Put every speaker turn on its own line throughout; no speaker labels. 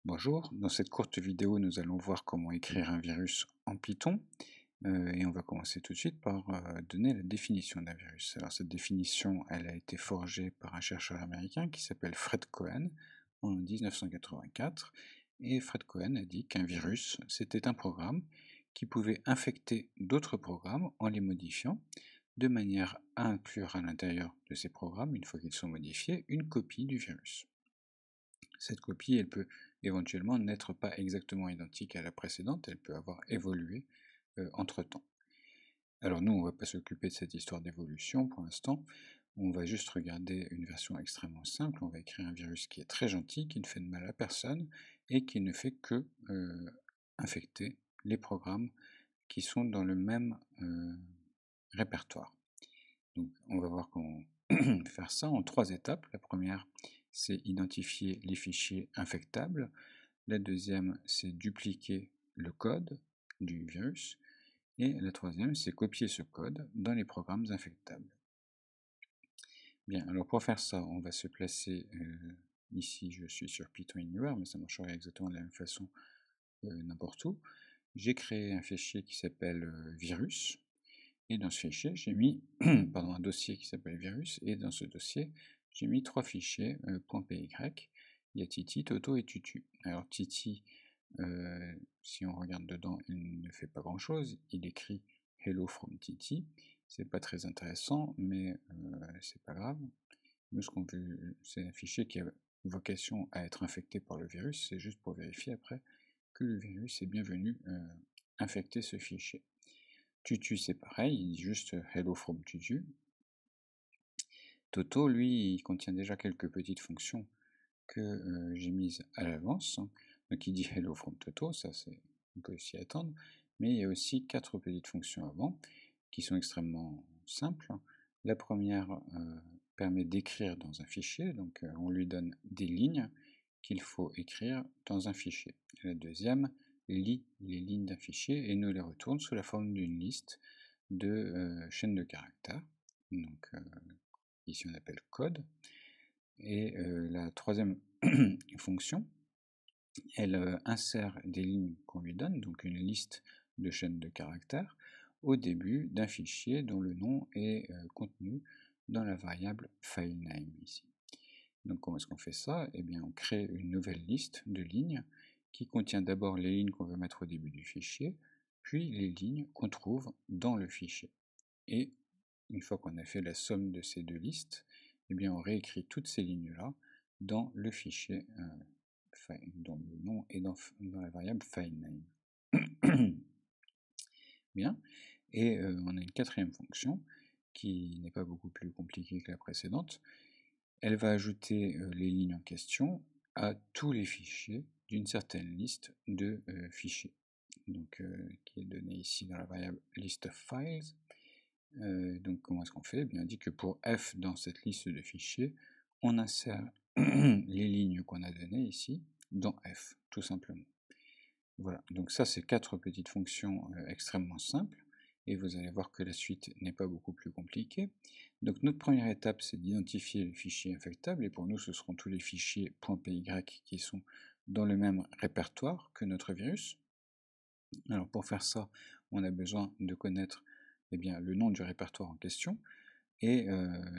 Bonjour, dans cette courte vidéo, nous allons voir comment écrire un virus en Python. Et on va commencer tout de suite par donner la définition d'un virus. Alors cette définition, elle a été forgée par un chercheur américain qui s'appelle Fred Cohen en 1984. Et Fred Cohen a dit qu'un virus, c'était un programme qui pouvait infecter d'autres programmes en les modifiant, de manière à inclure à l'intérieur de ces programmes, une fois qu'ils sont modifiés, une copie du virus. Cette copie, elle peut éventuellement n'être pas exactement identique à la précédente, elle peut avoir évolué entre-temps. Alors nous, on ne va pas s'occuper de cette histoire d'évolution pour l'instant, on va juste regarder une version extrêmement simple, on va écrire un virus qui est très gentil, qui ne fait de mal à personne, et qui ne fait que infecter les programmes qui sont dans le même répertoire. Donc on va voir comment faire ça en 3 étapes. La première, c'est identifier les fichiers infectables. La deuxième, c'est dupliquer le code du virus. Et la troisième, c'est copier ce code dans les programmes infectables. Bien, alors pour faire ça, on va se placer ici, je suis sur Python Anywhere, mais ça marcherait exactement de la même façon n'importe où. J'ai créé un fichier qui s'appelle virus. Et dans ce fichier, j'ai mis un dossier qui s'appelle virus, et dans ce dossier, j'ai mis 3 fichiers .py. Il y a Titi, Toto et Tutu. Alors Titi, si on regarde dedans, il ne fait pas grand chose. Il écrit Hello from Titi. C'est pas très intéressant, mais c'est pas grave. Nous, ce qu'on veut, c'est un fichier qui a vocation à être infecté par le virus. C'est juste pour vérifier après que le virus est bien venu infecter ce fichier. Tutu, c'est pareil, il dit juste Hello from Tutu. Toto, lui, il contient déjà quelques petites fonctions que j'ai mises à l'avance. Donc il dit Hello from Toto, ça c'est, on peut s'y attendre. Mais il y a aussi 4 petites fonctions avant qui sont extrêmement simples. La première permet d'écrire dans un fichier, donc on lui donne des lignes qu'il faut écrire dans un fichier. La deuxième lit les lignes d'un fichier et nous les retourne sous la forme d'une liste de chaînes de caractères. Donc ici on appelle code. Et la troisième fonction, elle insère des lignes qu'on lui donne, donc une liste de chaînes de caractères, au début d'un fichier dont le nom est contenu dans la variable filename ici. Donc comment est-ce qu'on fait ça? Eh bien on crée une nouvelle liste de lignes qui contient d'abord les lignes qu'on veut mettre au début du fichier, puis les lignes qu'on trouve dans le fichier. Et une fois qu'on a fait la somme de ces deux listes, eh bien on réécrit toutes ces lignes-là dans le fichier dont le nom est dans la variable filename. Bien, et on a une quatrième fonction qui n'est pas beaucoup plus compliquée que la précédente. Elle va ajouter les lignes en question à tous les fichiers d'une certaine liste de fichiers, donc qui est donnée ici dans la variable list of files. Donc comment est-ce qu'on fait? Eh bien, on dit que pour f dans cette liste de fichiers, on insère les lignes qu'on a données ici dans f, tout simplement. Voilà, donc ça c'est 4 petites fonctions extrêmement simples, et vous allez voir que la suite n'est pas beaucoup plus compliquée. Donc notre première étape, c'est d'identifier le fichier infectable, et pour nous ce seront tous les fichiers .py qui sont dans le même répertoire que notre virus. Alors pour faire ça, on a besoin de connaître le nom du répertoire en question, et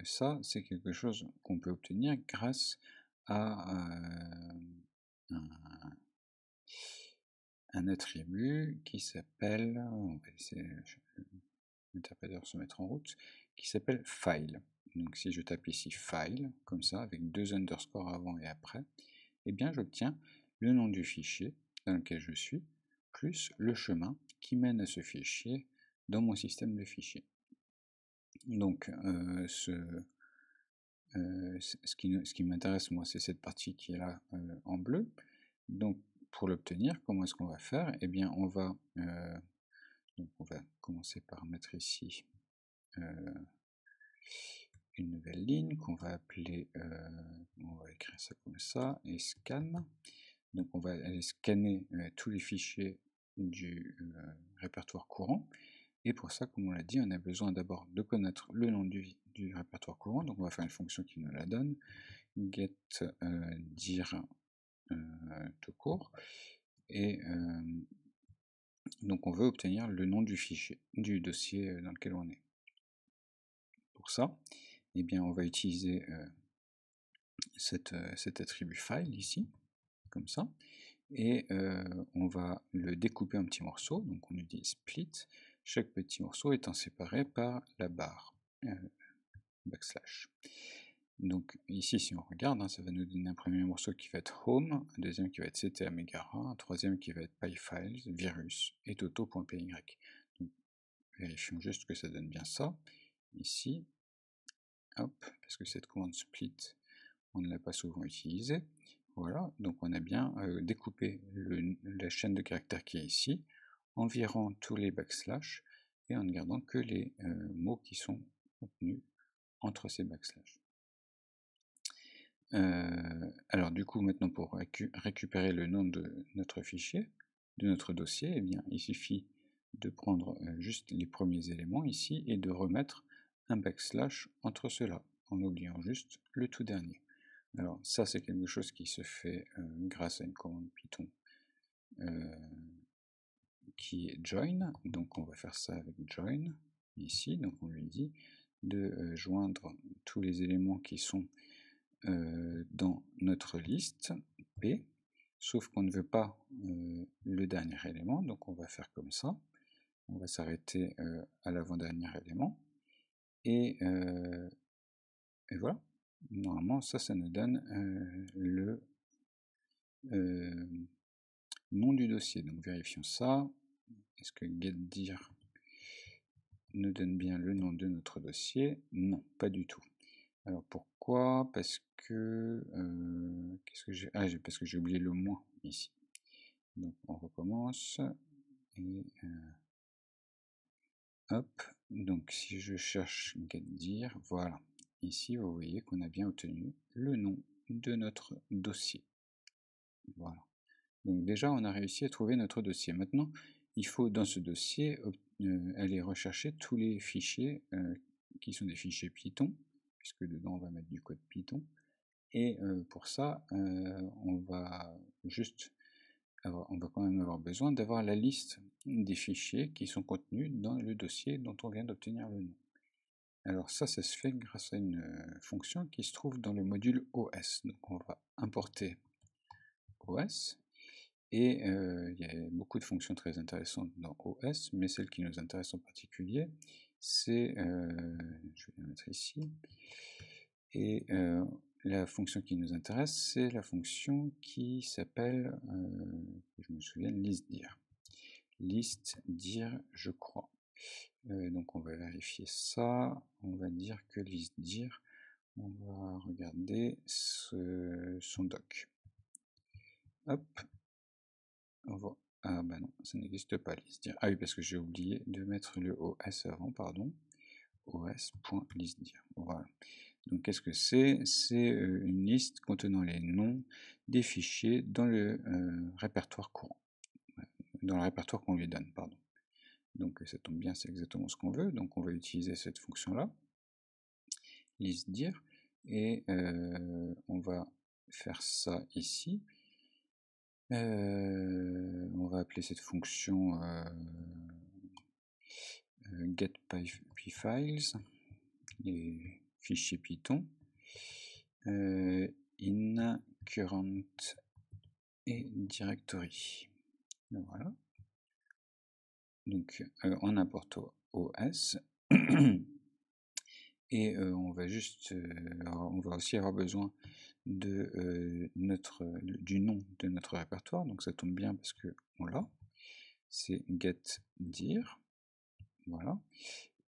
ça c'est quelque chose qu'on peut obtenir grâce à un attribut qui s'appelle, on va laisser l'interpréteur se mettre en route, qui s'appelle file. Donc si je tape ici file, comme ça, avec 2 underscores avant et après, eh bien j'obtiens le nom du fichier dans lequel je suis, plus le chemin qui mène à ce fichier dans mon système de fichiers. Donc ce qui m'intéresse moi, c'est cette partie qui est là en bleu. Donc pour l'obtenir, comment est-ce qu'on va faire? Eh bien on va commencer par mettre ici une nouvelle ligne qu'on va appeler, on va écrire ça comme ça, et scan. Donc on va aller scanner tous les fichiers du répertoire courant, et pour ça, comme on l'a dit, on a besoin d'abord de connaître le nom du répertoire courant, donc on va faire une fonction qui nous la donne, get dir tout court. Et donc on veut obtenir le nom du fichier, du dossier dans lequel on est. Pour ça, eh bien, on va utiliser cet attribut file ici, comme ça, et on va le découper en petits morceaux. Donc on utilise split, chaque petit morceau étant séparé par la barre backslash. Donc ici, si on regarde, ça va nous donner un premier morceau qui va être home, un deuxième qui va être cta megara, un troisième qui va être pyfiles, virus et toto.py. Donc vérifions juste que ça donne bien ça. Ici, hop, parce que cette commande split, on ne l'a pas souvent utilisée. Voilà, donc on a bien découpé la chaîne de caractères qui est ici, en virant tous les backslash et en ne gardant que les mots qui sont contenus entre ces backslash. Alors du coup, maintenant pour récupérer le nom de notre fichier, de notre dossier, eh bien, il suffit de prendre juste les premiers éléments ici et de remettre un backslash entre ceux-là, en oubliant juste le tout dernier. Alors ça, c'est quelque chose qui se fait grâce à une commande Python qui est join. Donc on va faire ça avec join ici. Donc on lui dit de joindre tous les éléments qui sont dans notre liste P, sauf qu'on ne veut pas le dernier élément. Donc on va faire comme ça. On va s'arrêter à l'avant-dernier élément. Et voilà. Normalement, ça nous donne le nom du dossier. Donc vérifions ça. Est-ce que getDir nous donne bien le nom de notre dossier? Non, pas du tout. Alors pourquoi? Parce que qu'est-ce que j'ai? Ah, parce que j'ai oublié le moins ici. Donc on recommence. Et hop. Donc si je cherche getDir, voilà. Ici, vous voyez qu'on a bien obtenu le nom de notre dossier. Voilà. Donc déjà, on a réussi à trouver notre dossier. Maintenant, il faut dans ce dossier aller rechercher tous les fichiers qui sont des fichiers Python, puisque dedans on va mettre du code Python. Et pour ça, on va quand même avoir besoin d'avoir la liste des fichiers qui sont contenus dans le dossier dont on vient d'obtenir le nom. Alors ça se fait grâce à une fonction qui se trouve dans le module OS. Donc on va importer OS. Et il y a beaucoup de fonctions très intéressantes dans OS, mais celle qui nous intéresse en particulier, c'est, je vais la mettre ici, et la fonction qui nous intéresse, c'est la fonction qui s'appelle, que je me souviens, listdir. Listdir, je crois. Donc on va vérifier ça, on va dire que listdir, on va regarder son doc. Hop. Ah bah non, ça n'existe pas, listdir. Ah oui, parce que j'ai oublié de mettre le OS avant, pardon. os.listdir. Voilà. Donc qu'est-ce que c'est? C'est une liste contenant les noms des fichiers dans le répertoire courant. Dans le répertoire qu'on lui donne, pardon. Donc ça tombe bien, c'est exactement ce qu'on veut. Donc on va utiliser cette fonction-là, listdir, et on va faire ça ici. On va appeler cette fonction getPyfiles, les fichiers Python, in current et directory. Voilà. Donc on importe OS et on va aussi avoir besoin de du nom de notre répertoire. Donc ça tombe bien parce que on l'a. C'est getDir. Voilà.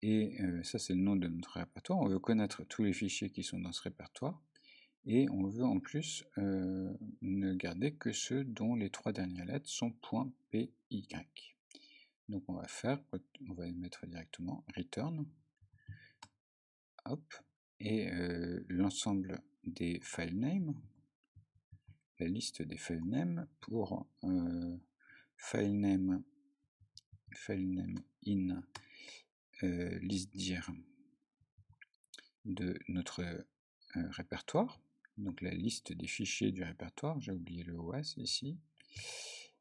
Et ça, c'est le nom de notre répertoire. On veut connaître tous les fichiers qui sont dans ce répertoire. Et on veut en plus ne garder que ceux dont les 3 dernières lettres sont .py. Donc on va mettre directement return. Hop. Et l'ensemble des filenames, la liste des filenames pour filename in listdir de notre répertoire. donc la liste des fichiers du répertoire, j'ai oublié le OS ici,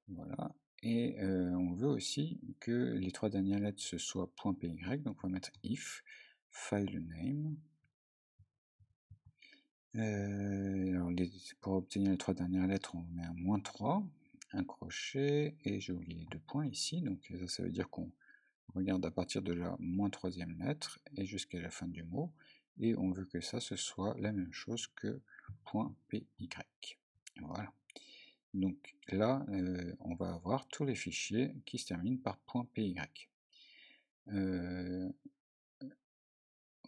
voilà, et on veut aussi que les 3 dernières lettres ce soit .py, donc on va mettre if file name. Alors pour obtenir les 3 dernières lettres, on met un -3, un crochet, et j'ai oublié les 2 points ici, donc ça veut dire qu'on regarde à partir de la -3e lettre et jusqu'à la fin du mot, et on veut que ça ce soit la même chose que .py. Voilà. Donc là, on va avoir tous les fichiers qui se terminent par .py.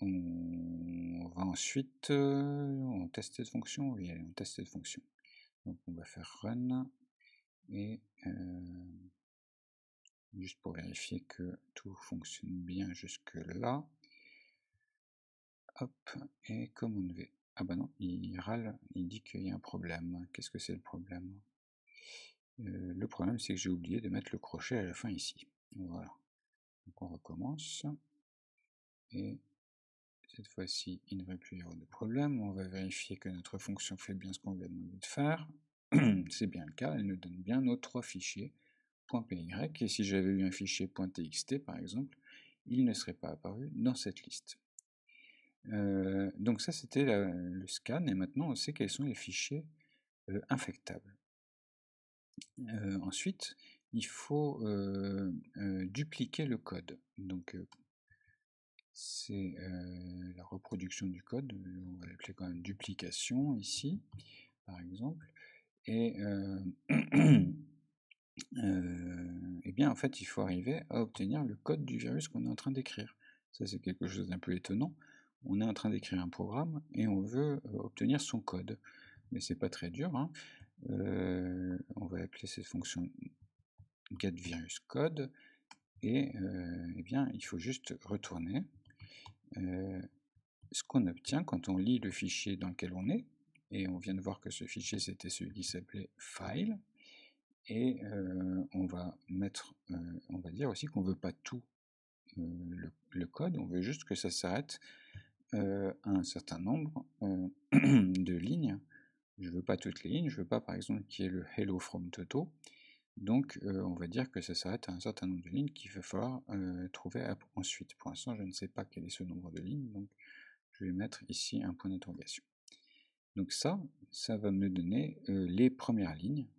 On va ensuite on teste cette fonction, oui, allez, on teste cette fonction. Donc on va faire run, et juste pour vérifier que tout fonctionne bien jusque là. Hop, et comme on devait... Ah bah non, il râle, il dit qu'il y a un problème. Qu'est-ce que c'est le problème? Le problème, c'est que j'ai oublié de mettre le crochet à la fin ici. Voilà. Donc on recommence. Et cette fois-ci, il ne devrait plus y avoir de problème. On va vérifier que notre fonction fait bien ce qu'on lui a demandé de faire. C'est bien le cas, elle nous donne bien nos 3 fichiers .py, et si j'avais eu un fichier .txt par exemple, il ne serait pas apparu dans cette liste. Donc ça c'était le scan, et maintenant on sait quels sont les fichiers infectables. Ensuite, il faut dupliquer le code. Donc c'est la reproduction du code, on va l'appeler quand même duplication ici, par exemple. Et eh bien en fait il faut arriver à obtenir le code du virus qu'on est en train d'écrire. Ça c'est quelque chose d'un peu étonnant. On est en train d'écrire un programme et on veut obtenir son code. Mais c'est pas très dur, hein. On va appeler cette fonction getVirusCode, et eh bien il faut juste retourner ce qu'on obtient quand on lit le fichier dans lequel on est, et on vient de voir que ce fichier c'était celui qui s'appelait file, et on va dire aussi qu'on ne veut pas tout le code, on veut juste que ça s'arrête à un certain nombre de lignes. Je ne veux pas toutes les lignes, je ne veux pas par exemple qu'il y ait le hello from Toto, donc on va dire que ça s'arrête à un certain nombre de lignes qu'il va falloir trouver ensuite. Pour l'instant je ne sais pas quel est ce nombre de lignes, donc je vais mettre ici un point d'interrogation. Donc ça va me donner les premières lignes,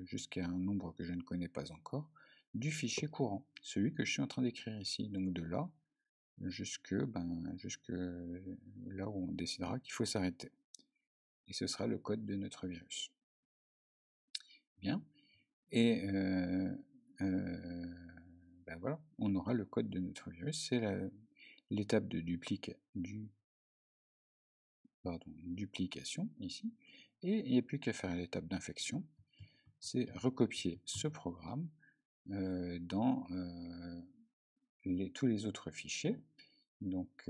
jusqu'à un nombre que je ne connais pas encore, du fichier courant, celui que je suis en train d'écrire ici, donc de là jusque là où on décidera qu'il faut s'arrêter. Et ce sera le code de notre virus. Bien. Et ben voilà, on aura le code de notre virus, c'est l'étape de duplication ici, et il n'y a plus qu'à faire l'étape d'infection, c'est recopier ce programme dans tous les autres fichiers. Donc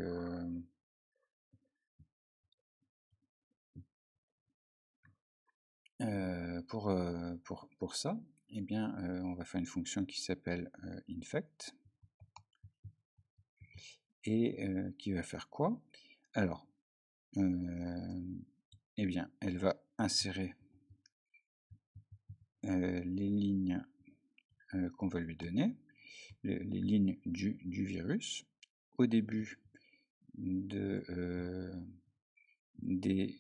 pour ça, eh bien, on va faire une fonction qui s'appelle infect, et qui va faire quoi? Alors, eh bien, elle va insérer les lignes qu'on va lui donner, les lignes du virus, au début des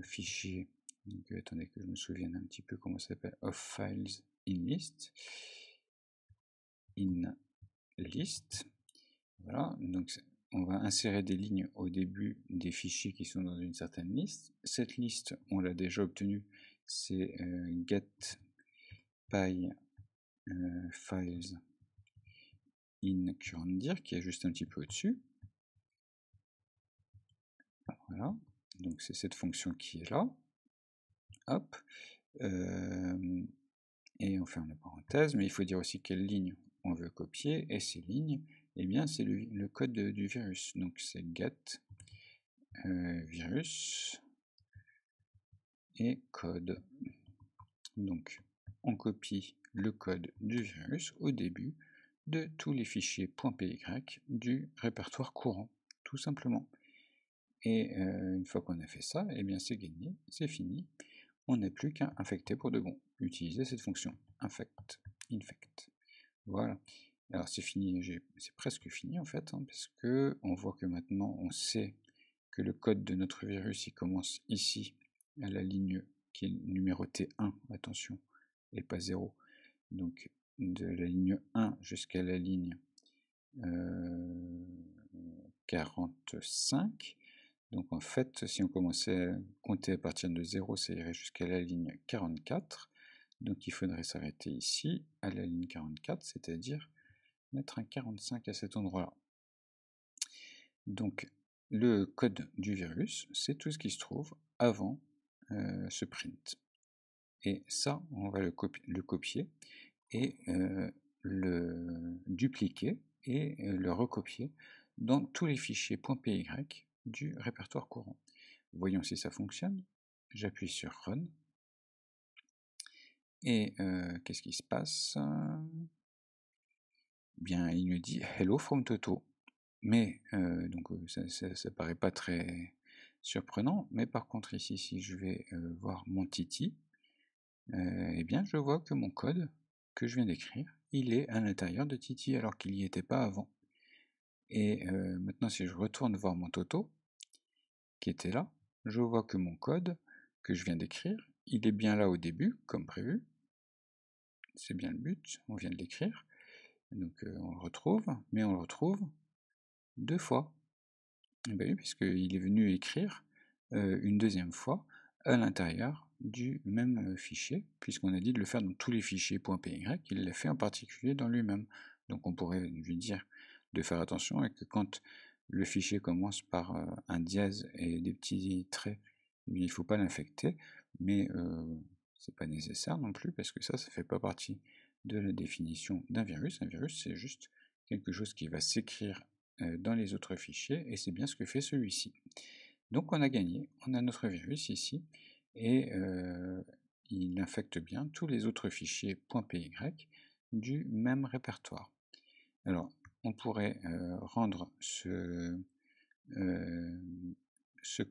fichiers. Donc, attendez que je me souvienne un petit peu comment ça s'appelle, of files in list. Voilà, donc on va insérer des lignes au début des fichiers qui sont dans une certaine liste. Cette liste, on l'a déjà obtenue, c'est getPy files in currentdir, qui est juste un petit peu au-dessus. Voilà, donc c'est cette fonction qui est là. Hop, et on ferme la parenthèse, mais il faut dire aussi quelle ligne on veut copier, et ces lignes, eh bien c'est le code du virus. Donc c'est get virus et code. Donc on copie le code du virus au début de tous les fichiers .py du répertoire courant, tout simplement. Et une fois qu'on a fait ça, eh bien c'est gagné, c'est fini. On n'a plus qu'à infecter pour de bon. Utiliser cette fonction infect. Voilà. Alors c'est fini, c'est presque fini en fait, hein, parce que on voit que maintenant on sait que le code de notre virus il commence ici à la ligne qui est numérotée 1, attention, et pas 0. Donc de la ligne 1 jusqu'à la ligne 45. Donc en fait, si on commençait à compter à partir de 0, ça irait jusqu'à la ligne 44. Donc il faudrait s'arrêter ici, à la ligne 44, c'est-à-dire mettre un 45 à cet endroit-là. Donc le code du virus, c'est tout ce qui se trouve avant ce print. Et ça, on va le copier et le dupliquer et le recopier dans tous les fichiers .py du répertoire courant. Voyons si ça fonctionne. J'appuie sur Run. Et qu'est-ce qui se passe? Bien, il me dit Hello from Toto. Mais, donc ça paraît pas très surprenant. Mais par contre, ici, si je vais voir mon Titi, eh bien, je vois que mon code que je viens d'écrire, il est à l'intérieur de Titi alors qu'il n'y était pas avant. Et maintenant, si je retourne voir mon Toto, qui était là, je vois que mon code que je viens d'écrire, il est bien là au début, comme prévu. C'est bien le but, on vient de l'écrire. Donc on le retrouve, mais on le retrouve 2 fois. Et bien oui, puisqu'il est venu écrire une deuxième fois à l'intérieur du même fichier, puisqu'on a dit de le faire dans tous les fichiers .py, il l'a fait en particulier dans lui-même. Donc on pourrait lui dire de faire attention et que quand le fichier commence par un dièse et des petits traits, il ne faut pas l'infecter, mais c'est pas nécessaire non plus, parce que ça fait pas partie de la définition d'un virus. Un virus, c'est juste quelque chose qui va s'écrire dans les autres fichiers, et c'est bien ce que fait celui-ci. Donc on a gagné, on a notre virus ici, et il infecte bien tous les autres fichiers .py du même répertoire. Alors, on pourrait rendre ce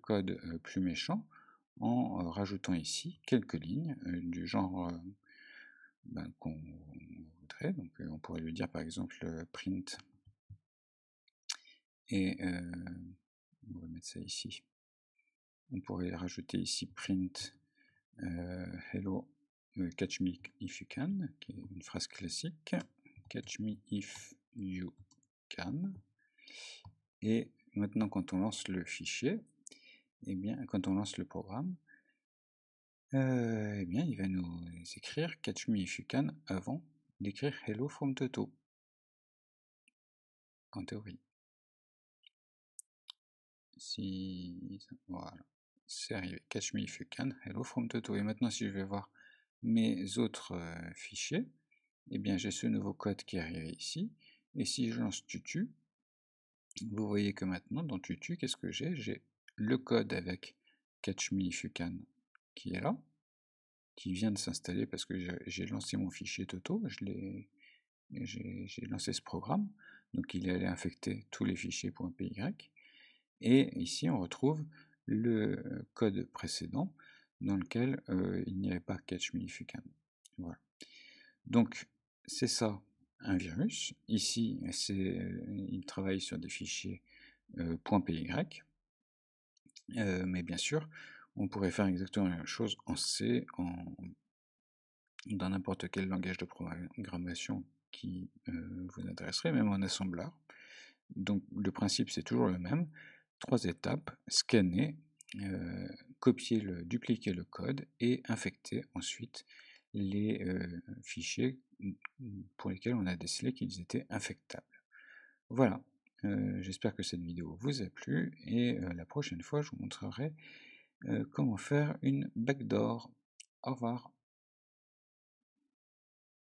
code plus méchant en rajoutant ici quelques lignes du genre qu'on voudrait. Donc on pourrait lui dire par exemple print, et on va mettre ça ici. On pourrait rajouter ici print hello catch me if you can, qui est une phrase classique. Catch me if you can. Et maintenant, quand on lance le fichier, et bien, quand on lance le programme, eh bien, il va nous écrire catch me if you can avant d'écrire hello from Toto. En théorie. Voilà, c'est arrivé. Catch me if you can, hello from Toto. Et maintenant, si je vais voir mes autres fichiers, eh bien, j'ai ce nouveau code qui est arrivé ici. Et si je lance tutu, vous voyez que maintenant, dans tutu, qu'est-ce que j'ai? J'ai le code avec catch me if you can qui est là, qui vient de s'installer parce que j'ai lancé mon fichier Toto, j'ai lancé ce programme, donc il est allé infecter tous les fichiers .py. Et ici, on retrouve le code précédent dans lequel il n'y avait pas catch me if you can. Voilà. Donc, c'est ça un virus. Ici, il travaille sur des fichiers .py. Mais bien sûr, on pourrait faire exactement la même chose en C, dans n'importe quel langage de programmation qui vous intéresserait, même en assembleur. Donc le principe c'est toujours le même, 3 étapes, scanner, dupliquer le code et infecter ensuite les fichiers pour lesquels on a décelé qu'ils étaient infectables. Voilà, j'espère que cette vidéo vous a plu, et la prochaine fois je vous montrerai comment faire une backdoor. Au revoir.